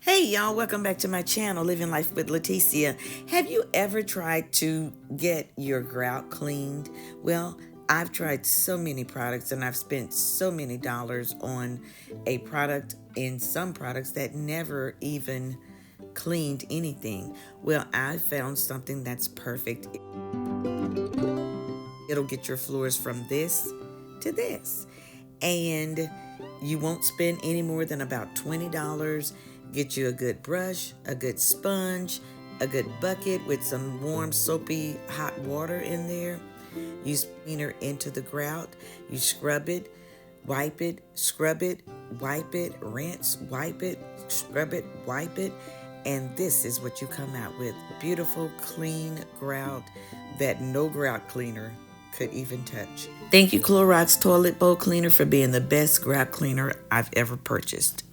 Hey y'all, welcome back to my channel, Living Life with Leticia. Have you ever tried to get your grout cleaned? Well, I've tried so many products and I've spent so many dollars on a product in some products that never even cleaned anything. Well, I found something that's perfect. It'll get your floors from this to this. And you won't spend any more than about $20. Get you a good brush, a good sponge, a good bucket with some warm, soapy, hot water in there. Use cleaner into the grout. You scrub it, wipe it, scrub it, wipe it, rinse, wipe it, scrub it, wipe it. And this is what you come out with. Beautiful, clean grout that no grout cleaner could even touch. Thank you, Clorox Toilet Bowl Cleaner, for being the best grout cleaner I've ever purchased.